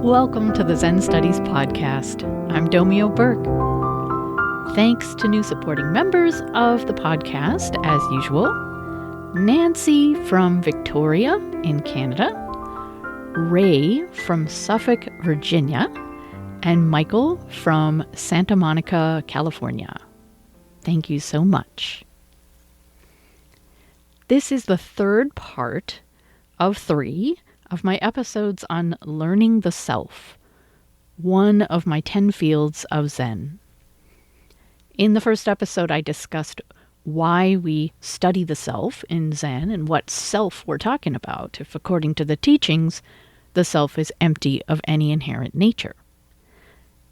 Welcome to the Zen Studies podcast. I'm Domio Burke. Thanks to new supporting members of the podcast, as usual. Nancy from Victoria in Canada, Ray from Suffolk, Virginia, and Michael from Santa Monica, California. Thank you so much. This is the third part of 3 of my episodes on learning the self, one of my 10 fields of Zen. In the first episode, I discussed why we study the self in Zen and what self we're talking about, if according to the teachings, the self is empty of any inherent nature.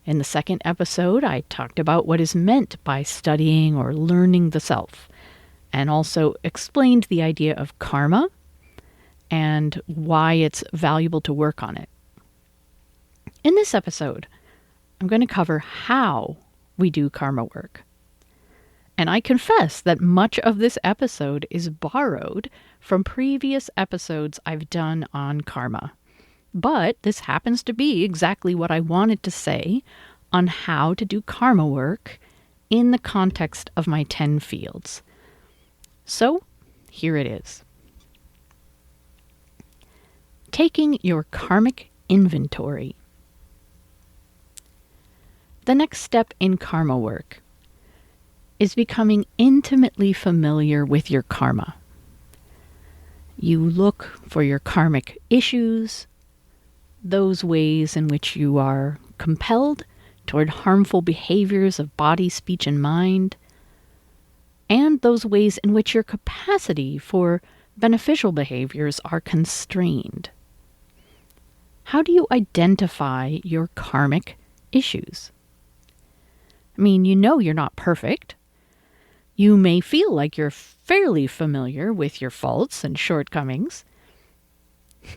In the second episode, I talked about what is meant by studying or learning the self, and also explained the idea of karma and why it's valuable to work on it. In this episode, I'm going to cover how we do karma work. And I confess that much of this episode is borrowed from previous episodes I've done on karma. But this happens to be exactly what I wanted to say on how to do karma work in the context of my 10 fields. So, here it is. Taking your karmic inventory. The next step in karma work is becoming intimately familiar with your karma. You look for your karmic issues, those ways in which you are compelled toward harmful behaviors of body, speech, and mind, and those ways in which your capacity for beneficial behaviors are constrained. How do you identify your karmic issues? I mean, you know you're not perfect. You may feel like you're fairly familiar with your faults and shortcomings.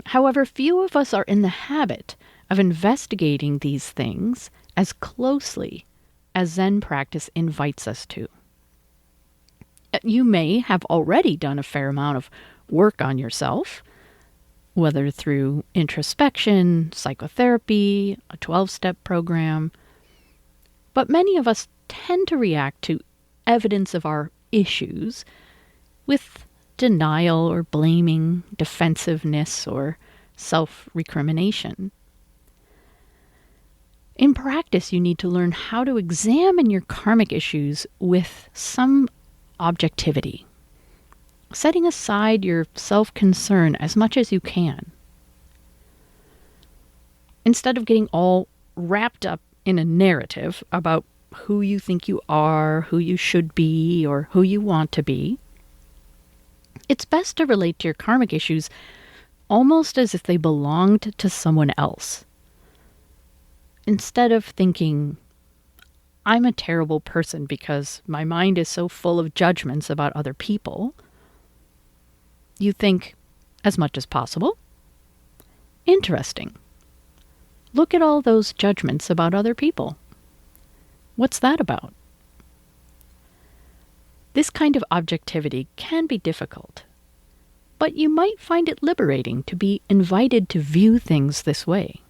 However, few of us are in the habit of investigating these things as closely as Zen practice invites us to. You may have already done a fair amount of work on yourself, whether through introspection, psychotherapy, a 12-step program. But many of us tend to react to evidence of our issues with denial or blaming, defensiveness, or self-recrimination. In practice, you need to learn how to examine your karmic issues with some objectivity, setting aside your self-concern as much as you can. Instead of getting all wrapped up in a narrative about who you think you are, who you should be, or who you want to be, it's best to relate to your karmic issues almost as if they belonged to someone else. Instead of thinking, I'm a terrible person because my mind is so full of judgments about other people, you think, as much as possible, interesting. Look at all those judgments about other people. What's that about? This kind of objectivity can be difficult, but you might find it liberating to be invited to view things this way.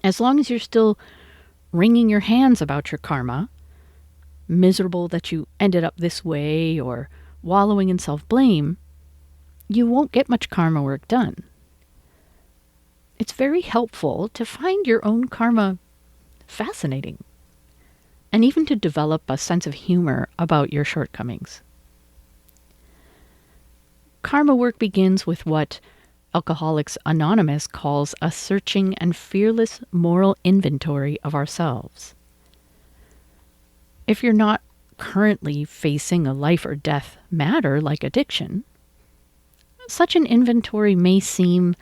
As long as you're still wringing your hands about your karma, miserable that you ended up this way, or wallowing in self-blame, you won't get much karma work done. It's very helpful to find your own karma fascinating, and even to develop a sense of humor about your shortcomings. Karma work begins with what Alcoholics Anonymous calls a searching and fearless moral inventory of ourselves. If you're not currently facing a life or death matter like addiction, such an inventory may seem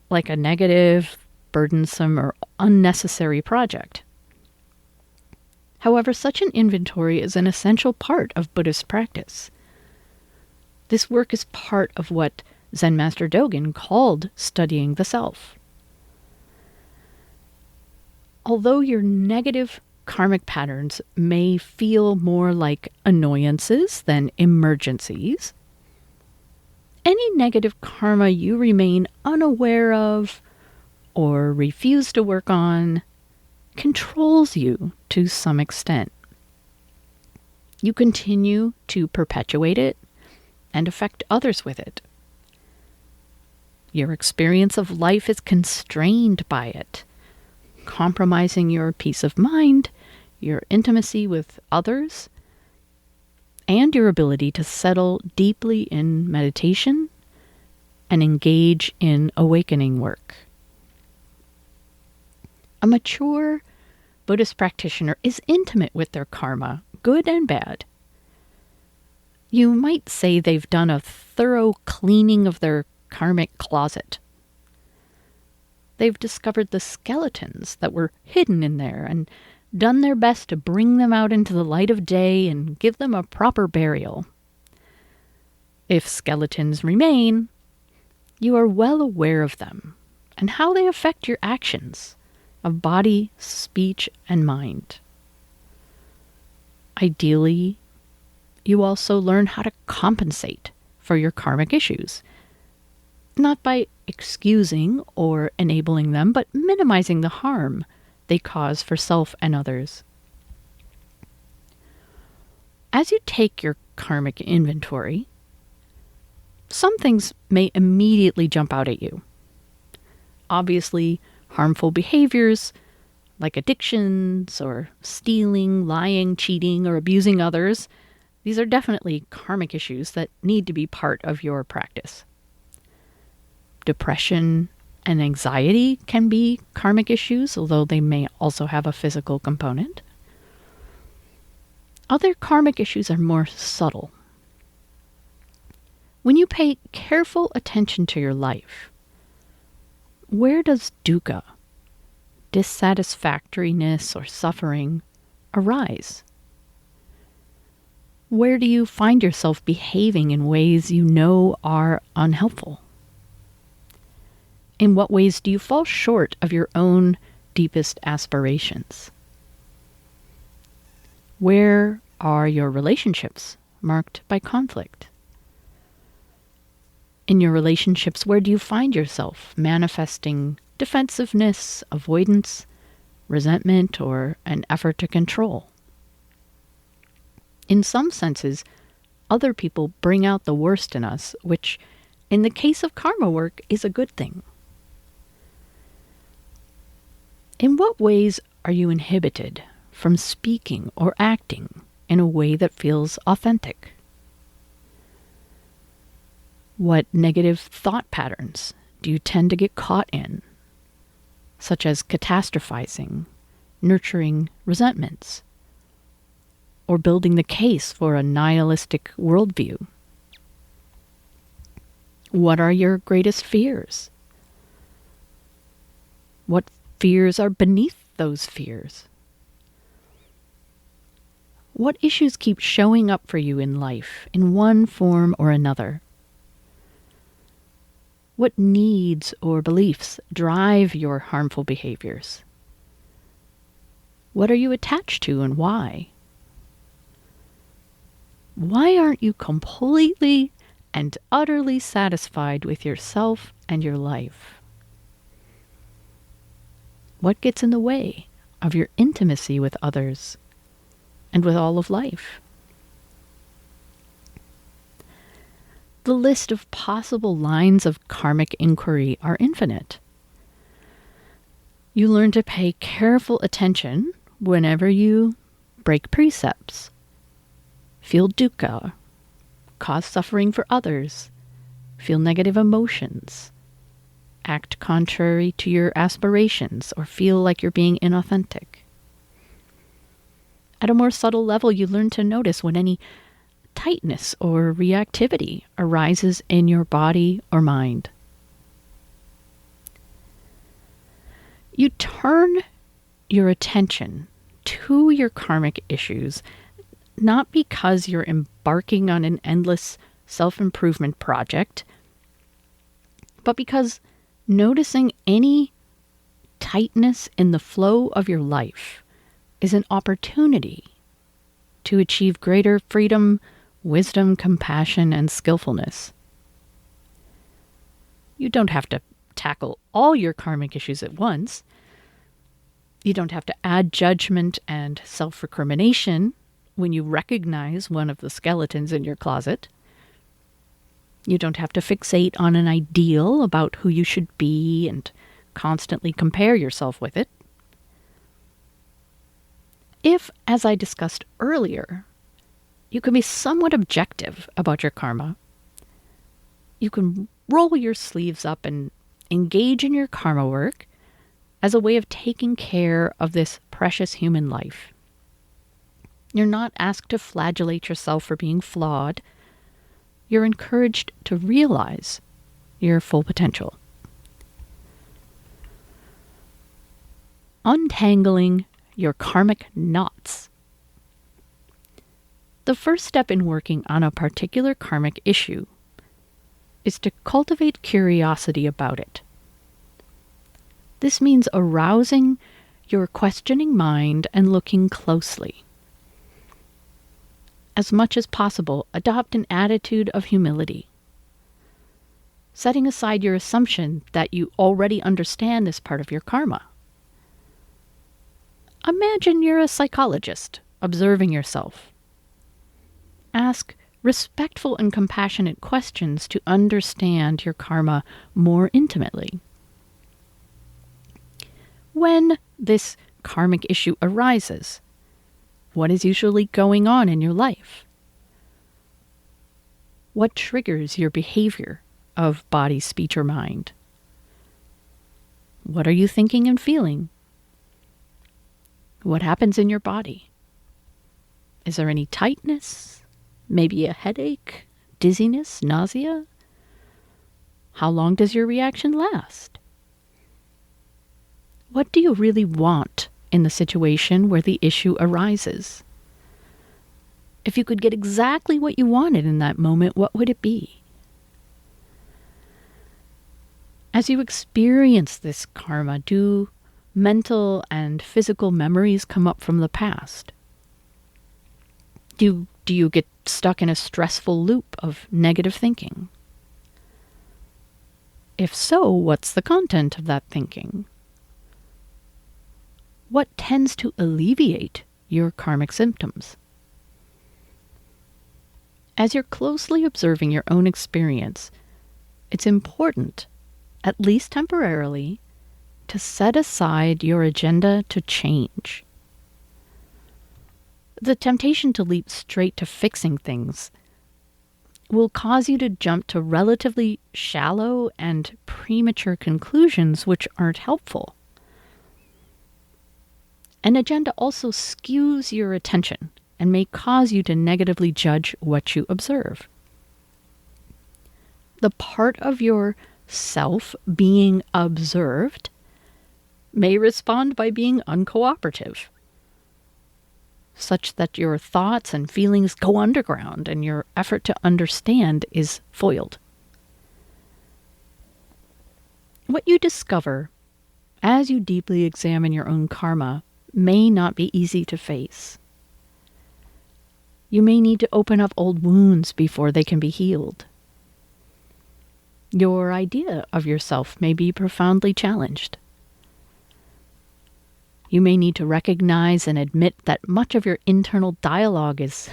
like a negative, burdensome, or unnecessary project. However, such an inventory is an essential part of Buddhist practice. This work is part of what Zen Master Dogen called studying the self. Although your negative karmic patterns may feel more like annoyances than emergencies, any negative karma you remain unaware of or refuse to work on controls you to some extent. You continue to perpetuate it and affect others with it. Your experience of life is constrained by it, compromising your peace of mind, your intimacy with others, and your ability to settle deeply in meditation and engage in awakening work. A mature Buddhist practitioner is intimate with their karma, good and bad. You might say they've done a thorough cleaning of their karmic closet. They've discovered the skeletons that were hidden in there and done their best to bring them out into the light of day and give them a proper burial. If skeletons remain, you are well aware of them and how they affect your actions of body, speech, and mind. Ideally, you also learn how to compensate for your karmic issues, not by excusing or enabling them, but minimizing the harm they cause for self and others. As you take your karmic inventory, some things may immediately jump out at you. Obviously, harmful behaviors like addictions or stealing, lying, cheating, or abusing others, these are definitely karmic issues that need to be part of your practice. Depression and anxiety can be karmic issues, although they may also have a physical component. Other karmic issues are more subtle. When you pay careful attention to your life, where does dukkha, dissatisfactoriness or suffering, arise? Where do you find yourself behaving in ways you know are unhelpful? In what ways do you fall short of your own deepest aspirations? Where are your relationships marked by conflict? In your relationships, where do you find yourself manifesting defensiveness, avoidance, resentment, or an effort to control? In some senses, other people bring out the worst in us, which, in the case of karma work, is a good thing. In what ways are you inhibited from speaking or acting in a way that feels authentic? What negative thought patterns do you tend to get caught in, such as catastrophizing, nurturing resentments, or building the case for a nihilistic worldview? What are your greatest fears? What fears are beneath those fears? What issues keep showing up for you in life in one form or another? What needs or beliefs drive your harmful behaviors? What are you attached to and why? Why aren't you completely and utterly satisfied with yourself and your life? What gets in the way of your intimacy with others and with all of life? The list of possible lines of karmic inquiry are infinite. You learn to pay careful attention whenever you break precepts, feel dukkha, cause suffering for others, feel negative emotions, act contrary to your aspirations, or feel like you're being inauthentic. At a more subtle level, you learn to notice when any tightness or reactivity arises in your body or mind. You turn your attention to your karmic issues not because you're embarking on an endless self-improvement project, but because noticing any tightness in the flow of your life is an opportunity to achieve greater freedom, wisdom, compassion, and skillfulness. You don't have to tackle all your karmic issues at once. You don't have to add judgment and self-recrimination when you recognize one of the skeletons in your closet. You don't have to fixate on an ideal about who you should be and constantly compare yourself with it. If, as I discussed earlier, you can be somewhat objective about your karma, you can roll your sleeves up and engage in your karma work as a way of taking care of this precious human life. You're not asked to flagellate yourself for being flawed. You're encouraged to realize your full potential. Untangling your karmic knots. The first step in working on a particular karmic issue is to cultivate curiosity about it. This means arousing your questioning mind and looking closely. As much as possible, adopt an attitude of humility. Setting aside your assumption that you already understand this part of your karma. Imagine you're a psychologist observing yourself. Ask respectful and compassionate questions to understand your karma more intimately. When this karmic issue arises, what is usually going on in your life? What triggers your behavior of body, speech, or mind? What are you thinking and feeling? What happens in your body? Is there any tightness? Maybe a headache, dizziness, nausea? How long does your reaction last? What do you really want in the situation where the issue arises? If you could get exactly what you wanted in that moment, what would it be? As you experience this karma, do mental and physical memories come up from the past? Do you get stuck in a stressful loop of negative thinking? If so, what's the content of that thinking? What tends to alleviate your karmic symptoms? As you're closely observing your own experience, it's important, at least temporarily, to set aside your agenda to change. The temptation to leap straight to fixing things will cause you to jump to relatively shallow and premature conclusions which aren't helpful. An agenda also skews your attention and may cause you to negatively judge what you observe. The part of your self being observed may respond by being uncooperative, such that your thoughts and feelings go underground and your effort to understand is foiled. What you discover as you deeply examine your own karma may not be easy to face. You may need to open up old wounds before they can be healed. Your idea of yourself may be profoundly challenged. You may need to recognize and admit that much of your internal dialogue is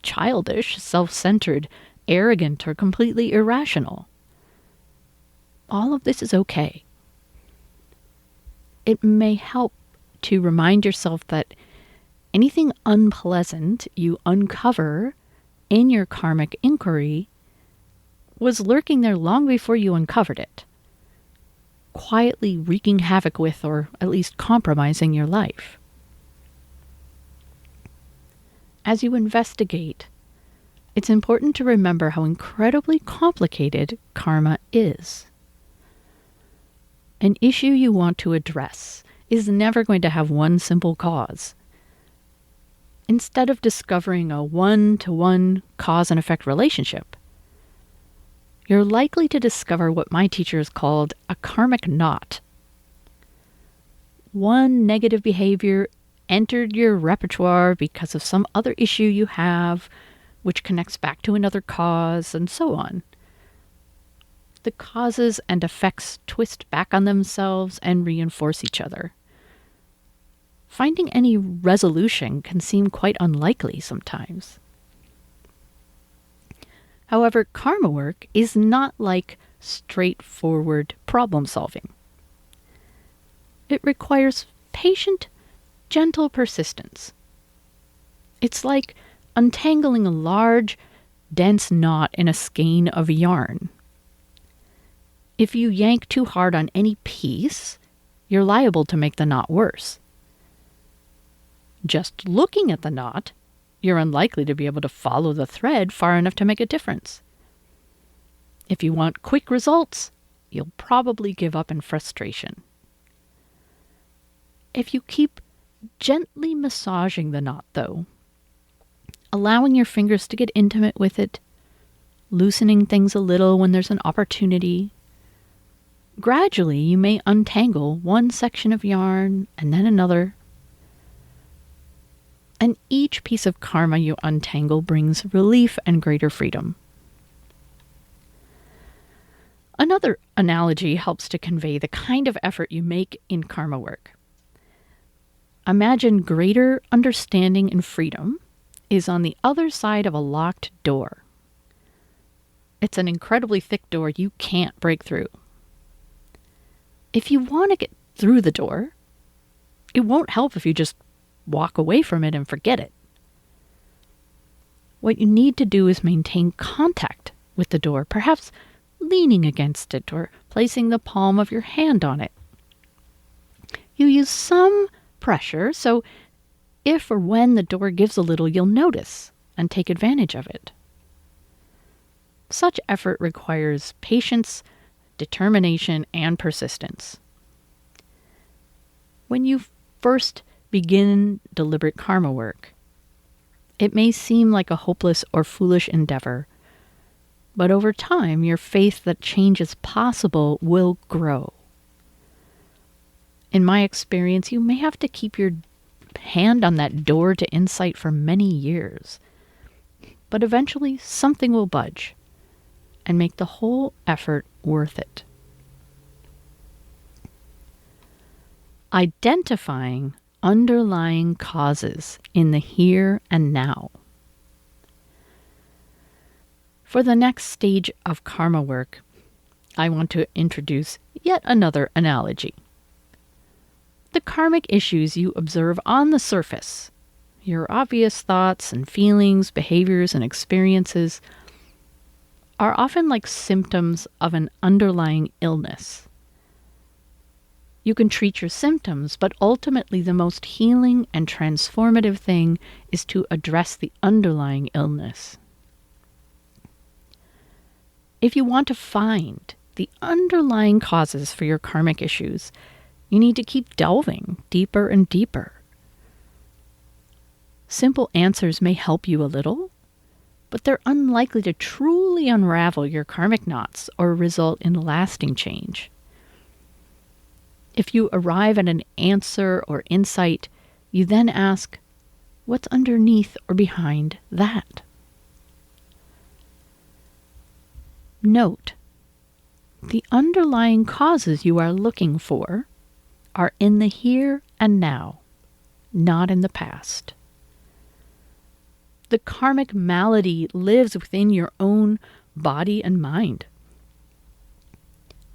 childish, self-centered, arrogant, or completely irrational. All of this is okay. It may help to remind yourself that anything unpleasant you uncover in your karmic inquiry was lurking there long before you uncovered it, quietly wreaking havoc with, or at least compromising your life. As you investigate, it's important to remember how incredibly complicated karma is. An issue you want to address is never going to have one simple cause. Instead of discovering a one-to-one cause and effect relationship, you're likely to discover what my teachers called a karmic knot. One negative behavior entered your repertoire because of some other issue you have, which connects back to another cause, and so on. The causes and effects twist back on themselves and reinforce each other. Finding any resolution can seem quite unlikely sometimes. However, karma work is not like straightforward problem solving. It requires patient, gentle persistence. It's like untangling a large, dense knot in a skein of yarn. If you yank too hard on any piece, you're liable to make the knot worse. Just looking at the knot, you're unlikely to be able to follow the thread far enough to make a difference. If you want quick results, you'll probably give up in frustration. If you keep gently massaging the knot, though, allowing your fingers to get intimate with it, loosening things a little when there's an opportunity, gradually you may untangle one section of yarn and then another. And each piece of karma you untangle brings relief and greater freedom. Another analogy helps to convey the kind of effort you make in karma work. Imagine greater understanding and freedom is on the other side of a locked door. It's an incredibly thick door you can't break through. If you want to get through the door, it won't help if you just walk away from it and forget it. What you need to do is maintain contact with the door, perhaps leaning against it or placing the palm of your hand on it. You use some pressure, so if or when the door gives a little, you'll notice and take advantage of it. Such effort requires patience, determination, and persistence. When you first begin deliberate karma work, it may seem like a hopeless or foolish endeavor, but over time, your faith that change is possible will grow. In my experience, you may have to keep your hand on that door to insight for many years, but eventually something will budge and make the whole effort worth it. Identifying underlying causes in the here and now. For the next stage of karma work, I want to introduce yet another analogy. The karmic issues you observe on the surface, your obvious thoughts and feelings, behaviors and experiences, are often like symptoms of an underlying illness. You can treat your symptoms, but ultimately the most healing and transformative thing is to address the underlying illness. If you want to find the underlying causes for your karmic issues, you need to keep delving deeper and deeper. Simple answers may help you a little, but they're unlikely to truly unravel your karmic knots or result in lasting change. If you arrive at an answer or insight, you then ask, what's underneath or behind that? Note, the underlying causes you are looking for are in the here and now, not in the past. The karmic malady lives within your own body and mind.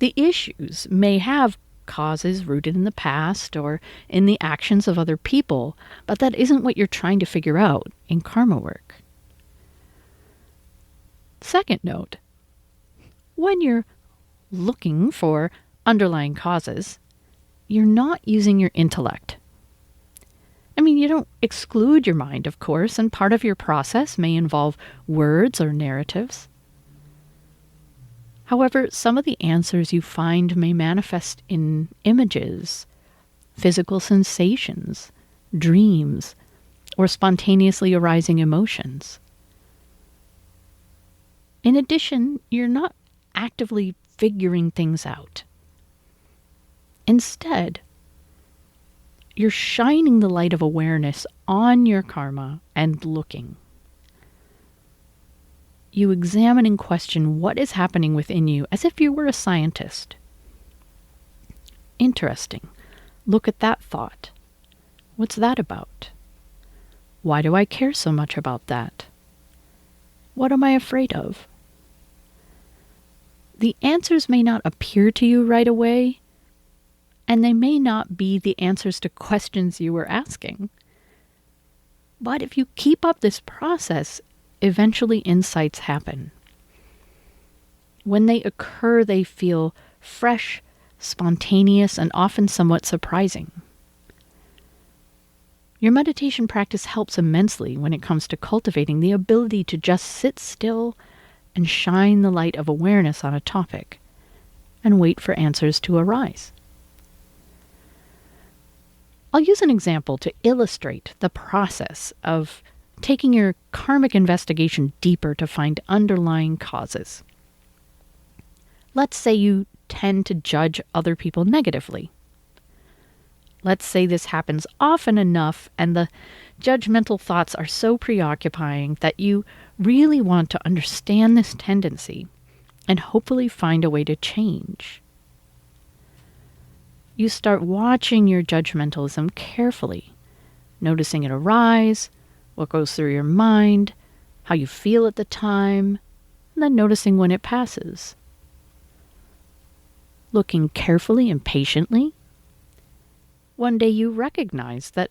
The issues may have causes rooted in the past or in the actions of other people, but that isn't what you're trying to figure out in karma work. Second note, when you're looking for underlying causes, you're not using your intellect. I mean, you don't exclude your mind, of course, and part of your process may involve words or narratives. However, some of the answers you find may manifest in images, physical sensations, dreams, or spontaneously arising emotions. In addition, you're not actively figuring things out. Instead, you're shining the light of awareness on your karma and looking. you examine and question what is happening within you as if you were a scientist. Interesting. Look at that thought. What's that about? Why do I care so much about that? What am I afraid of? The answers may not appear to you right away, and they may not be the answers to questions you were asking. But if you keep up this process, eventually insights happen. When they occur, they feel fresh, spontaneous, and often somewhat surprising. Your meditation practice helps immensely when it comes to cultivating the ability to just sit still and shine the light of awareness on a topic and wait for answers to arise. I'll use an example to illustrate the process of taking your karmic investigation deeper to find underlying causes. Let's say you tend to judge other people negatively. Let's say this happens often enough and the judgmental thoughts are so preoccupying that you really want to understand this tendency and hopefully find a way to change. You start watching your judgmentalism carefully, noticing it arise, what goes through your mind, how you feel at the time, and then noticing when it passes. Looking carefully and patiently, one day you recognize that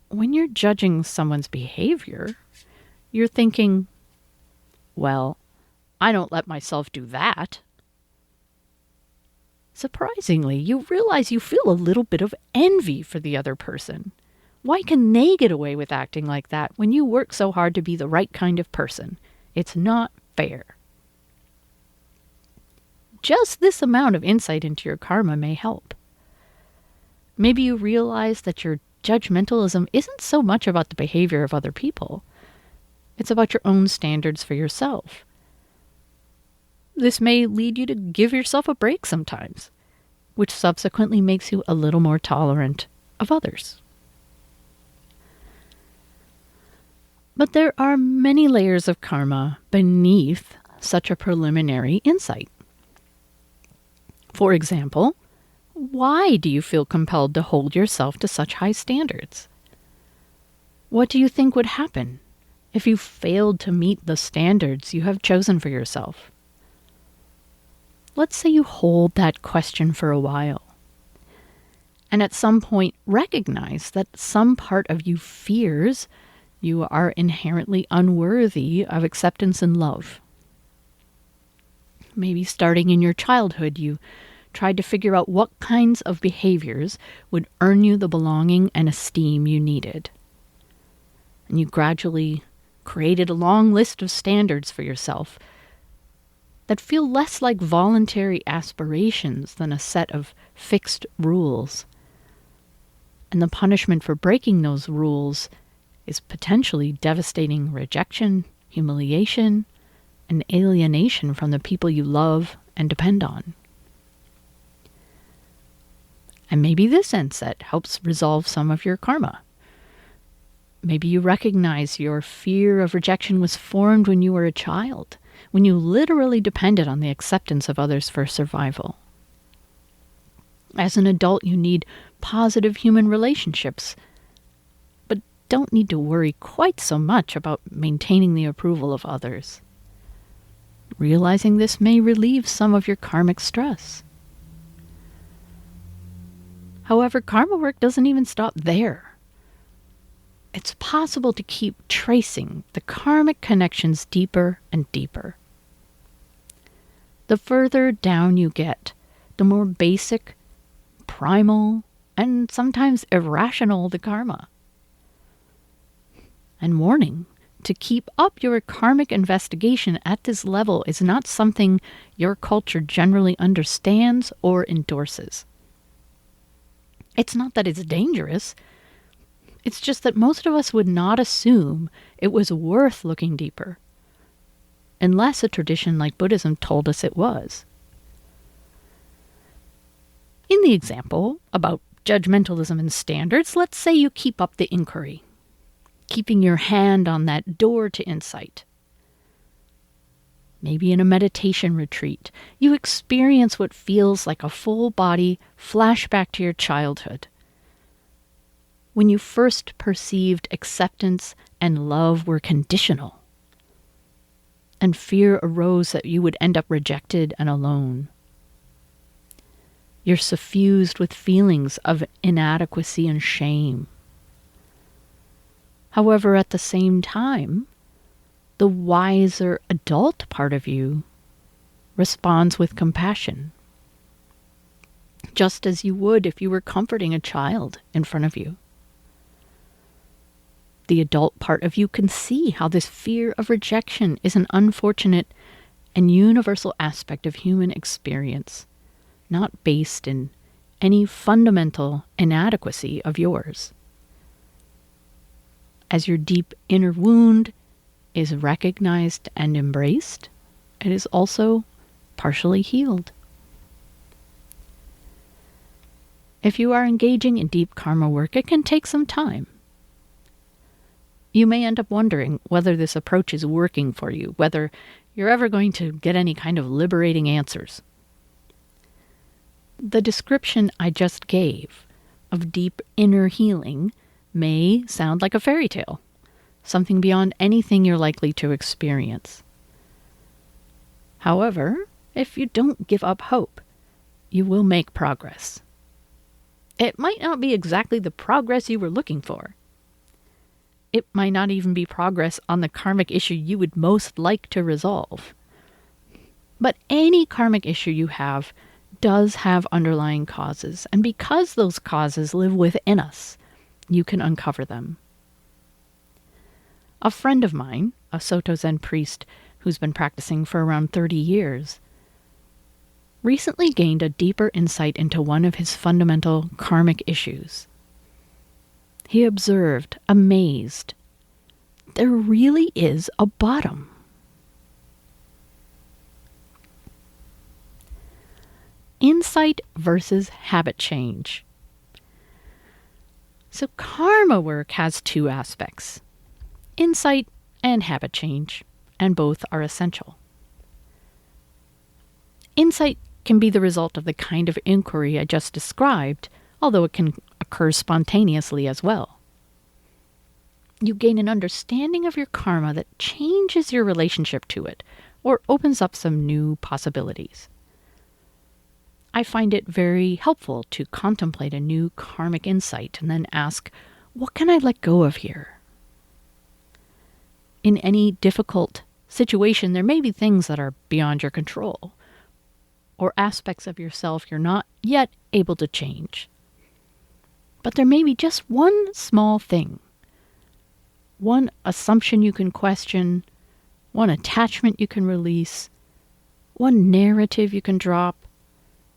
when you're judging someone's behavior, you're thinking, well, I don't let myself do that. Surprisingly, you realize you feel a little bit of envy for the other person. Why can they get away with acting like that when you work so hard to be the right kind of person? It's not fair. Just this amount of insight into your karma may help. Maybe you realize that your judgmentalism isn't so much about the behavior of other people. It's about your own standards for yourself. This may lead you to give yourself a break sometimes, which subsequently makes you a little more tolerant of others. But there are many layers of karma beneath such a preliminary insight. For example, why do you feel compelled to hold yourself to such high standards? What do you think would happen if you failed to meet the standards you have chosen for yourself? Let's say you hold that question for a while, and at some point recognize that some part of you fears you are inherently unworthy of acceptance and love. Maybe starting in your childhood, you tried to figure out what kinds of behaviors would earn you the belonging and esteem you needed. And you gradually created a long list of standards for yourself that feel less like voluntary aspirations than a set of fixed rules. And the punishment for breaking those rules is potentially devastating rejection, humiliation, and alienation from the people you love and depend on. And maybe this insight helps resolve some of your karma. Maybe you recognize your fear of rejection was formed when you were a child, when you literally depended on the acceptance of others for survival. As an adult, you need positive human relationships, but don't need to worry quite so much about maintaining the approval of others. Realizing this may relieve some of your karmic stress. However, karma work doesn't even stop there. It's possible to keep tracing the karmic connections deeper and deeper. The further down you get, the more basic, primal, and sometimes irrational the karma. And warning, to keep up your karmic investigation at this level is not something your culture generally understands or endorses. It's not that it's dangerous. It's just that most of us would not assume it was worth looking deeper, unless a tradition like Buddhism told us it was. In the example about judgmentalism and standards, let's say you keep up the inquiry, keeping your hand on that door to insight. maybe in a meditation retreat, you experience what feels like a full body flashback to your childhood. When you first perceived acceptance and love were conditional, and fear arose that you would end up rejected and alone. You're suffused with feelings of inadequacy and shame. However, at the same time, the wiser adult part of you responds with compassion, just as you would if you were comforting a child in front of you. The adult part of you can see how this fear of rejection is an unfortunate and universal aspect of human experience, not based in any fundamental inadequacy of yours. As your deep inner wound is recognized and embraced, it is also partially healed. If you are engaging in deep karma work, it can take some time. You may end up wondering whether this approach is working for you, whether you're ever going to get any kind of liberating answers. The description I just gave of deep inner healing may sound like a fairy tale, something beyond anything you're likely to experience. However, if you don't give up hope, you will make progress. It might not be exactly the progress you were looking for. It might not even be progress on the karmic issue you would most like to resolve. But any karmic issue you have does have underlying causes, and because those causes live within us, you can uncover them. A friend of mine, a Soto Zen priest who's been practicing for around 30 years, recently gained a deeper insight into one of his fundamental karmic issues. He observed, amazed, there really is a bottom. Insight versus habit change. So karma work has two aspects, insight and habit change, and both are essential. Insight can be the result of the kind of inquiry I just described, although it can occur spontaneously as well. You gain an understanding of your karma that changes your relationship to it, or opens up some new possibilities. I find it very helpful to contemplate a new karmic insight and then ask, what can I let go of here? In any difficult situation, there may be things that are beyond your control, or aspects of yourself you're not yet able to change. But there may be just one small thing, one assumption you can question, one attachment you can release, one narrative you can drop,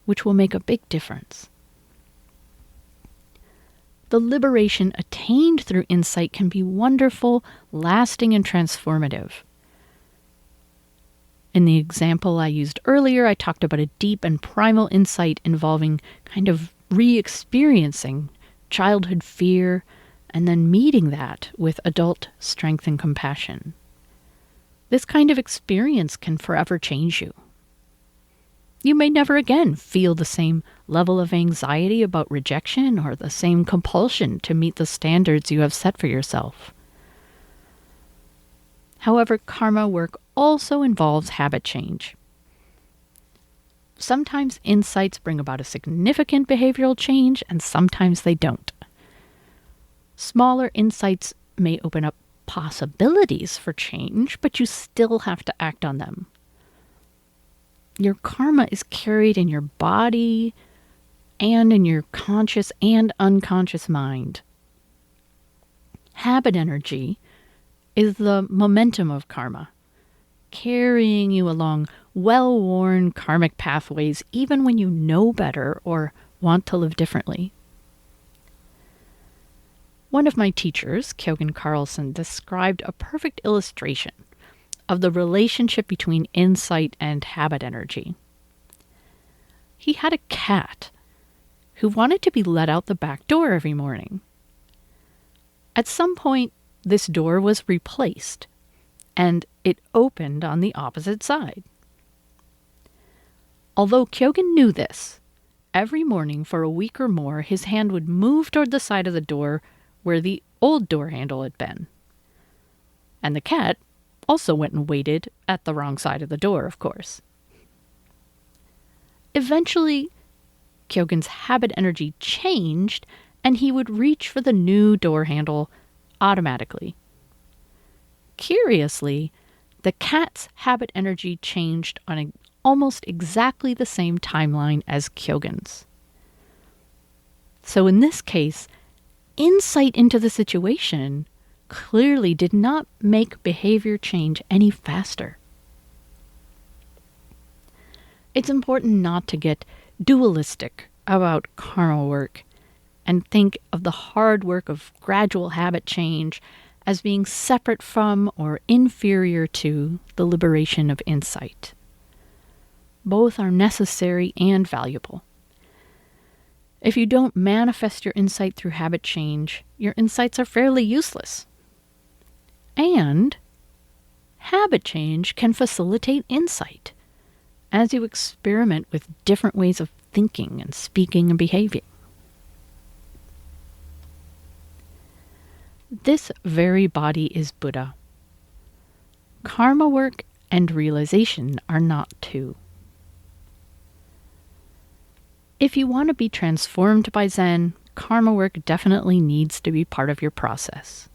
which will make a big difference. The liberation attained through insight can be wonderful, lasting, and transformative. In the example I used earlier, I talked about a deep and primal insight involving kind of re-experiencing childhood fear and then meeting that with adult strength and compassion. This kind of experience can forever change you. You may never again feel the same level of anxiety about rejection or the same compulsion to meet the standards you have set for yourself. However, karma work also involves habit change. Sometimes insights bring about a significant behavioral change, and sometimes they don't. Smaller insights may open up possibilities for change, but you still have to act on them. Your karma is carried in your body and in your conscious and unconscious mind. Habit energy is the momentum of karma, carrying you along well-worn karmic pathways even when you know better or want to live differently. One of my teachers, Kjogin Carlson, described a perfect illustration of the relationship between insight and habit energy. He had a cat who wanted to be let out the back door every morning. At some point, this door was replaced, and it opened on the opposite side. Although Kyogen knew this, every morning for a week or more, his hand would move toward the side of the door where the old door handle had been. And the cat also went and waited at the wrong side of the door, of course. Eventually, Kyogen's habit energy changed, and he would reach for the new door handle automatically. Curiously, the cat's habit energy changed on almost exactly the same timeline as Kyogen's. So in this case, insight into the situation clearly did not make behavior change any faster. It's important not to get dualistic about karma work and think of the hard work of gradual habit change as being separate from or inferior to the liberation of insight. Both are necessary and valuable. If you don't manifest your insight through habit change, your insights are fairly useless. And habit change can facilitate insight as you experiment with different ways of thinking and speaking and behaving. This very body is Buddha. Karma work and realization are not two. If you want to be transformed by Zen, karma work definitely needs to be part of your process.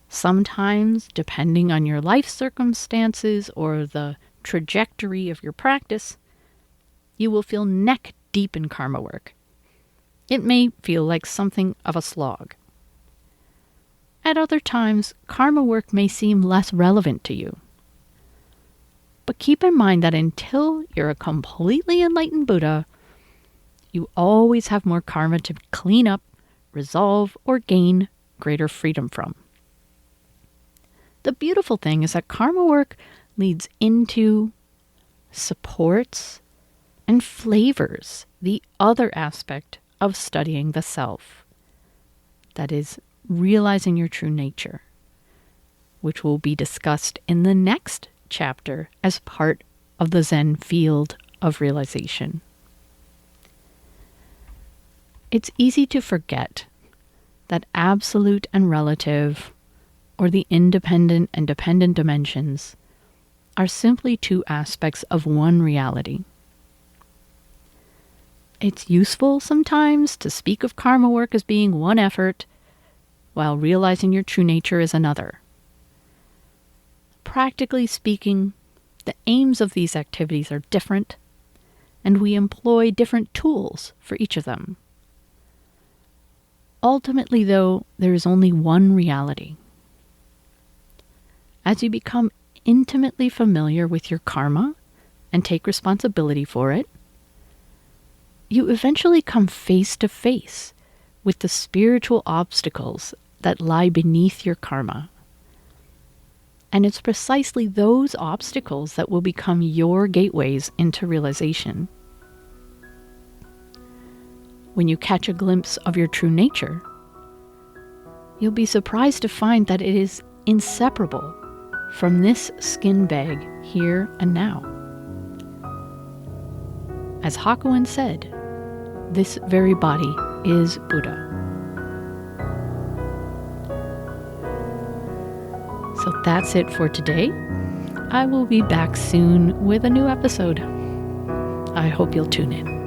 Sometimes, depending on your life circumstances or the trajectory of your practice, you will feel neck deep in karma work. It may feel like something of a slog. At other times, karma work may seem less relevant to you. But keep in mind that until you're a completely enlightened Buddha, you always have more karma to clean up, resolve, or gain greater freedom from. The beautiful thing is that karma work leads into, supports, and flavors the other aspect of studying the self. That is, realizing your true nature, which will be discussed in the next chapter as part of the Zen field of realization. It's easy to forget that absolute and relative, or the independent and dependent dimensions, are simply two aspects of one reality. It's useful sometimes to speak of karma work as being one effort, while realizing your true nature is another. Practically speaking, the aims of these activities are different, and we employ different tools for each of them. Ultimately, though, there is only one reality. As you become intimately familiar with your karma and take responsibility for it, you eventually come face to face with the spiritual obstacles that lie beneath your karma. And it's precisely those obstacles that will become your gateways into realization. When you catch a glimpse of your true nature, you'll be surprised to find that it is inseparable from this skin bag here and now. As Hakuin said, this very body is Buddha. So that's it for today. I will be back soon with a new episode. I hope you'll tune in.